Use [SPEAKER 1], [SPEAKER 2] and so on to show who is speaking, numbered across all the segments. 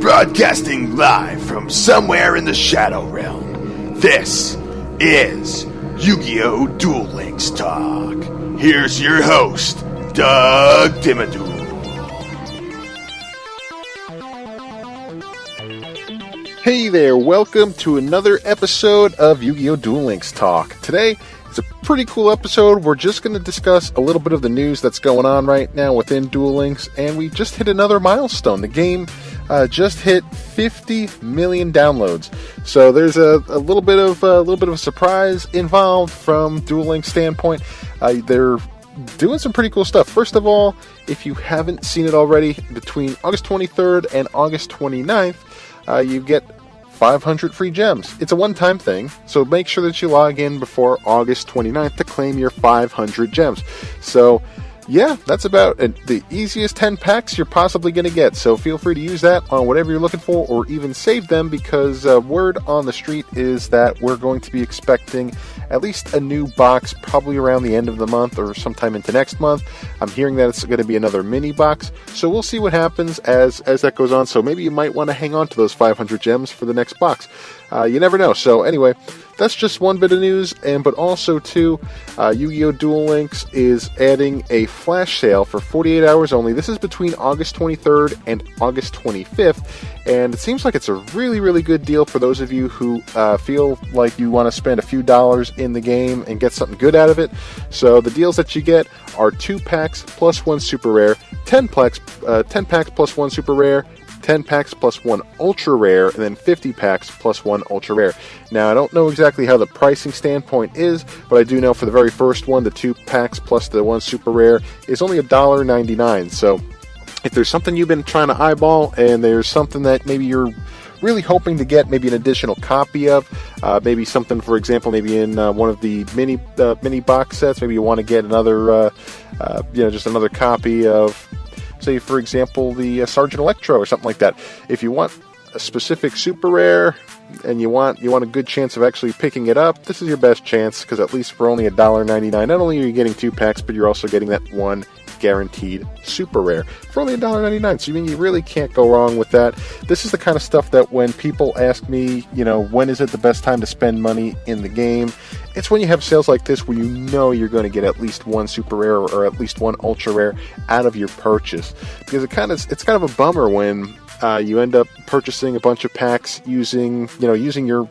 [SPEAKER 1] Broadcasting live from somewhere in the Shadow Realm, this is YuGiOh Duel Links Talk. Here's your host, Doug Dimmadoo.
[SPEAKER 2] Hey there, welcome to another episode of YuGiOh Duel Links Talk. Today, it's a pretty cool episode. We're just going to discuss a little bit of the news that's going on right now within Duel Links, and we just hit another milestone. The game just hit 50 million downloads. So there's a little bit of a surprise involved from Duel Links standpoint. They're doing some pretty cool stuff. First of all, if you haven't seen it already, between August 23rd and August 29th, you get 500 free gems. It's a one-time thing, so make sure that you log in before August 29th to claim your 500 gems. So, yeah, that's about the easiest 10 packs you're possibly going to get. So feel free to use that on whatever you're looking for, or even save them, because word on the street is that we're going to be expecting at least a new box probably around the end of the month or sometime into next month. I'm hearing that it's going to be another mini box, so we'll see what happens as that goes on. So maybe you might want to hang on to those 500 gems for the next box. You never know. So anyway, that's just one bit of news, but also too, YuGiOh Duel Links is adding a flash sale for 48 hours only. This is between August 23rd and August 25th, and it seems like it's a really, really good deal for those of you who feel like you want to spend a few dollars in the game and get something good out of it. So the deals that you get are 2 packs plus 1 super rare, 10 packs plus 1 super rare, 10 packs plus 1 ultra rare, and then 50 packs plus 1 ultra rare. Now, I don't know exactly how the pricing standpoint is, but I do know for the very first one, the 2 packs plus the 1 super rare is only $1.99. So if there's something you've been trying to eyeball, and there's something that maybe you're really hoping to get maybe an additional copy of, maybe something, for example, maybe in one of the mini box sets, maybe you want to get another, just another copy of, say, for example, the Sergeant Electro or something like that. If you want a specific super rare and you want a good chance of actually picking it up, this is your best chance, because at least for only $1.99, not only are you getting 2 packs, but you're also getting that 1 guaranteed super rare for only $1.99. So you really can't go wrong with that. This is the kind of stuff that when people ask me, when is it the best time to spend money in the game, it's when you have sales like this, where you're going to get at least 1 super rare or at least 1 ultra rare out of your purchase. Because it's kind of a bummer when you end up purchasing a bunch of packs using your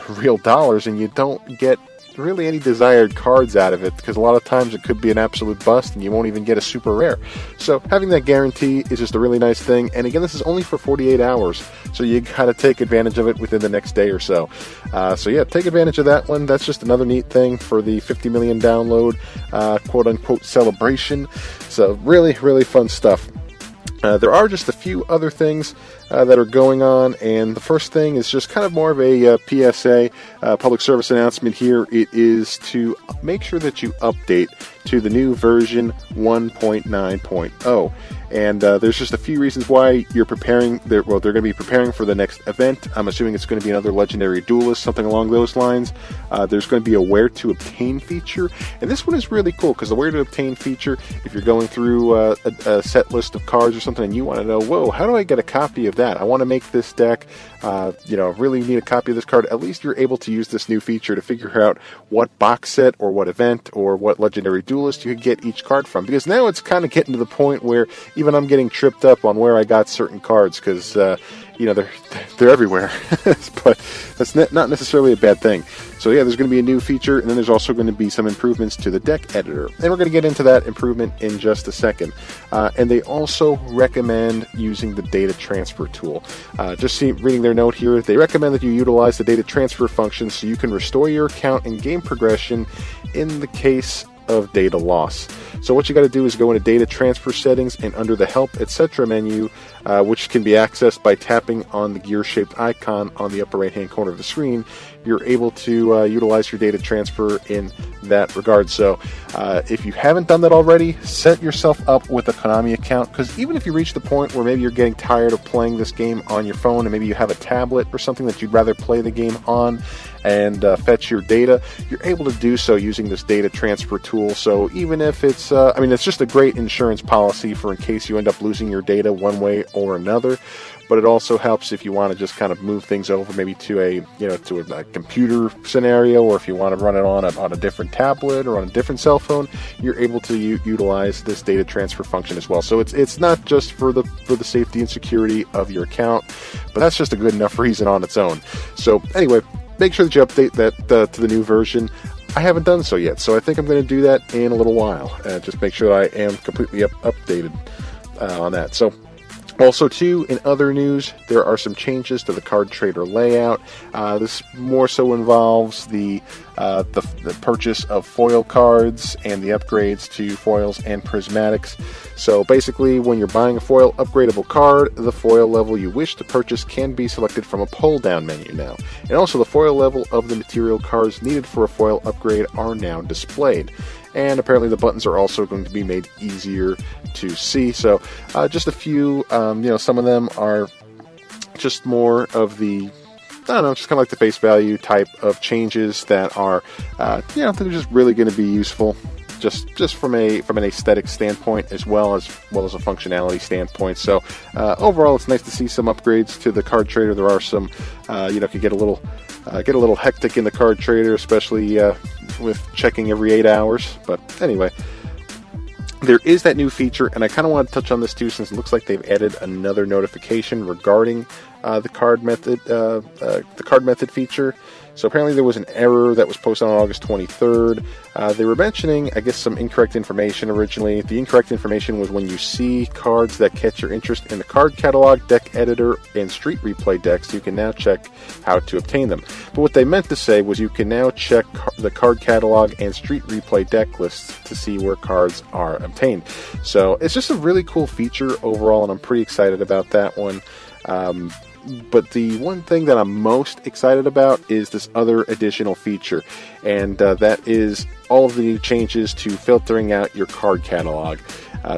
[SPEAKER 2] real dollars, and you don't get really any desired cards out of it, because a lot of times it could be an absolute bust and you won't even get a super rare. So having that guarantee is just a really nice thing. And again, this is only for 48 hours, so you gotta take advantage of it within the next day or so. So yeah, take advantage of that one. That's just another neat thing for the 50 million download quote unquote celebration. So really, really fun stuff. There are just a few other things that are going on, and the first thing is just kind of more of a PSA, public service announcement here. It is to make sure that you update to the new version 1.9.0. And there's just a few reasons why you're preparing. They're going to be preparing for the next event. I'm assuming it's going to be another Legendary Duelist, something along those lines. There's going to be a Where to Obtain feature. And this one is really cool, because the Where to Obtain feature, if you're going through a set list of cards or something and you want to know, whoa, how do I get a copy of that? I want to make this deck, really need a copy of this card. At least you're able to use this new feature to figure out what box set or what event or what Legendary Duelist you could get each card from. Because now it's kind of getting to the point where even I'm getting tripped up on where I got certain cards, because they're everywhere. But that's not necessarily a bad thing. So yeah, there's going to be a new feature, and then there's also going to be some improvements to the deck editor, and we're going to get into that improvement in just a second. And they also recommend using the data transfer tool. Reading their note here, they recommend that you utilize the data transfer function so you can restore your account and game progression in the case of data loss. So what you got to do is go into data transfer settings, and under the help etc menu, which can be accessed by tapping on the gear shaped icon on the upper right hand corner of the screen, you're able to utilize your data transfer in that regard. So if you haven't done that already, set yourself up with a Konami account, because even if you reach the point where maybe you're getting tired of playing this game on your phone, and maybe you have a tablet or something that you'd rather play the game on, and fetch your data, you're able to do so using this data transfer tool. So even if it's, it's just a great insurance policy for in case you end up losing your data one way or another. But it also helps if you want to just kind of move things over, maybe to a computer scenario, or if you want to run it on a different tablet or on a different cell phone, you're able to utilize this data transfer function as well. So it's not just for the safety and security of your account, but that's just a good enough reason on its own. So anyway, make sure that you update that to the new version. I haven't done so yet, so I think I'm going to do that in a little while. Just make sure that I am completely updated on that. So. Also, too, in other news, there are some changes to the card trader layout. This more so involves the purchase of foil cards and the upgrades to foils and prismatics. So basically, when you're buying a foil upgradable card, the foil level you wish to purchase can be selected from a pull-down menu now. And also, the foil level of the material cards needed for a foil upgrade are now displayed. And apparently the buttons are also going to be made easier to see. So just a few, some of them are just more of the, just kind of like the face value type of changes that are, they're just really going to be useful. Just from an aesthetic standpoint as well as a functionality standpoint. So overall, it's nice to see some upgrades to the card trader. There are some, could get a little hectic in the card trader, especially with checking every 8 hours. But anyway, there is that new feature, and I kind of want to touch on this too, since it looks like they've added another notification regarding the card method feature. So apparently there was an error that was posted on August 23rd. They were mentioning, I guess, some incorrect information originally. The incorrect information was when you see cards that catch your interest in the card catalog, deck editor, and street replay decks, you can now check how to obtain them. But what they meant to say was you can now check the card catalog and street replay deck lists to see where cards are obtained. So it's just a really cool feature overall, and I'm pretty excited about that one. But the one thing that I'm most excited about is this other additional feature, and that is all of the new changes to filtering out your card catalog.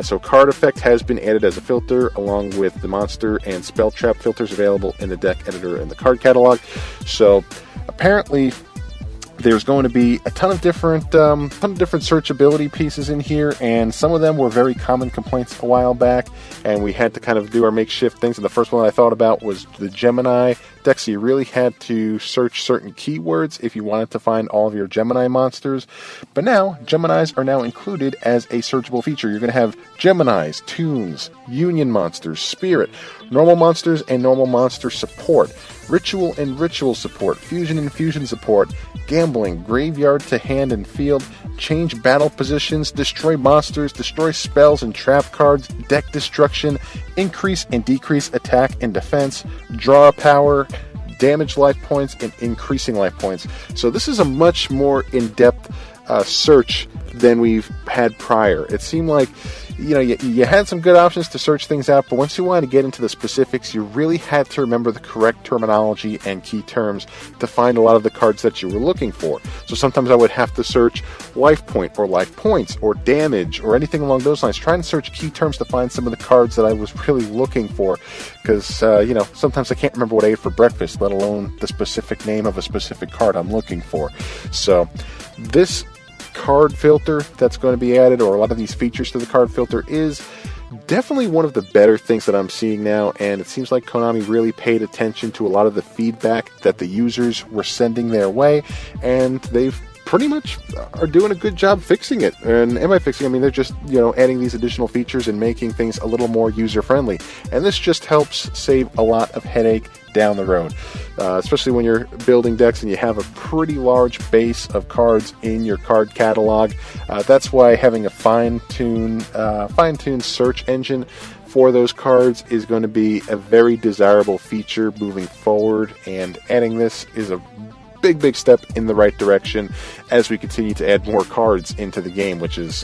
[SPEAKER 2] So Card Effect has been added as a filter, along with the Monster and Spell Trap filters available in the deck editor and the card catalog. So apparently there's going to be a ton of different searchability pieces in here, and some of them were very common complaints a while back, and we had to kind of do our makeshift things. And the first one I thought about was the Gemini deck. So you really had to search certain keywords if you wanted to find all of your Gemini monsters. But now, Geminis are now included as a searchable feature. You're going to have Geminis, Toons, Union Monsters, Spirit, Normal Monsters and Normal Monster support, Ritual and Ritual support, Fusion and Fusion support, Gambling, Graveyard to Hand and Field, Change Battle Positions, Destroy Monsters, Destroy Spells and Trap Cards, Deck Destruction, Increase and Decrease Attack and Defense, Draw Power, Damage Life Points, and Increasing Life Points. So this is a much more in-depth search than we've had prior. It seemed like you had some good options to search things out, but once you wanted to get into the specifics, you really had to remember the correct terminology and key terms to find a lot of the cards that you were looking for. So sometimes I would have to search life point or life points or damage or anything along those lines, trying to search key terms to find some of the cards that I was really looking for, because sometimes I can't remember what I ate for breakfast, let alone the specific name of a specific card I'm looking for. So this card filter that's going to be added, or a lot of these features to the card filter, is definitely one of the better things that I'm seeing now, and it seems like Konami really paid attention to a lot of the feedback that the users were sending their way, and they've pretty much are doing a good job fixing it. And by fixing, I mean they're just adding these additional features and making things a little more user-friendly, and this just helps save a lot of headache down the road, especially when you're building decks and you have a pretty large base of cards in your card catalog. That's why having a fine-tuned search engine for those cards is going to be a very desirable feature moving forward, and adding this is a big step in the right direction as we continue to add more cards into the game, which is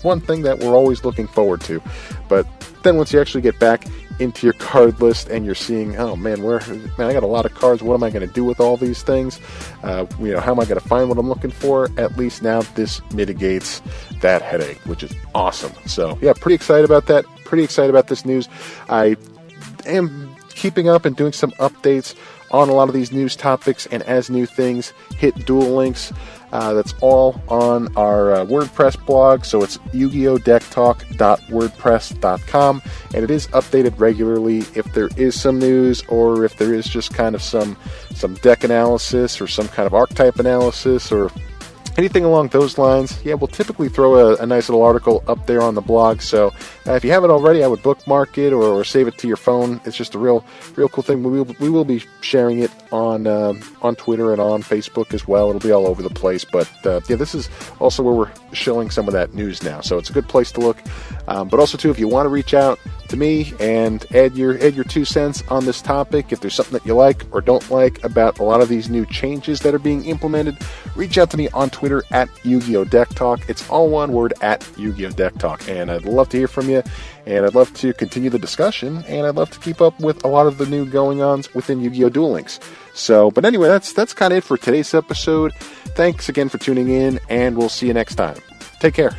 [SPEAKER 2] one thing that we're always looking forward to. But then once you actually get back into your card list and you're seeing, oh man, I got a lot of cards, what am I going to do with all these things? How am I going to find what I'm looking for? At least now this mitigates that headache, which is awesome. So yeah, pretty excited about that. Pretty excited about this news. I am keeping up and doing some updates on a lot of these news topics, and as new things hit Duel Links, that's all on our WordPress blog. So it's YuGiOhDeckTalk.wordpress.com, and it is updated regularly if there is some news, or if there is just kind of some deck analysis or some kind of archetype analysis or anything along those lines. Yeah, we'll typically throw a nice little article up there on the blog. So if you haven't already, I would bookmark it or save it to your phone. It's just a real cool thing. We will be sharing it on Twitter and on Facebook as well. It'll be all over the place. But yeah, this is also where we're showing some of that news now. So it's a good place to look. But also too, if you want to reach out to me and add your 2 cents on this topic, if there's something that you like or don't like about a lot of these new changes that are being implemented, reach out to me on Twitter at YuGiOh Deck Talk. It's all one word, at YuGiOh Deck Talk. And I'd love to hear from you, and I'd love to continue the discussion, and I'd love to keep up with a lot of the new going-ons within Yu-Gi-Oh! Duel Links. So, but anyway, that's kind of it for today's episode. Thanks again for tuning in, and we'll see you next time. Take care.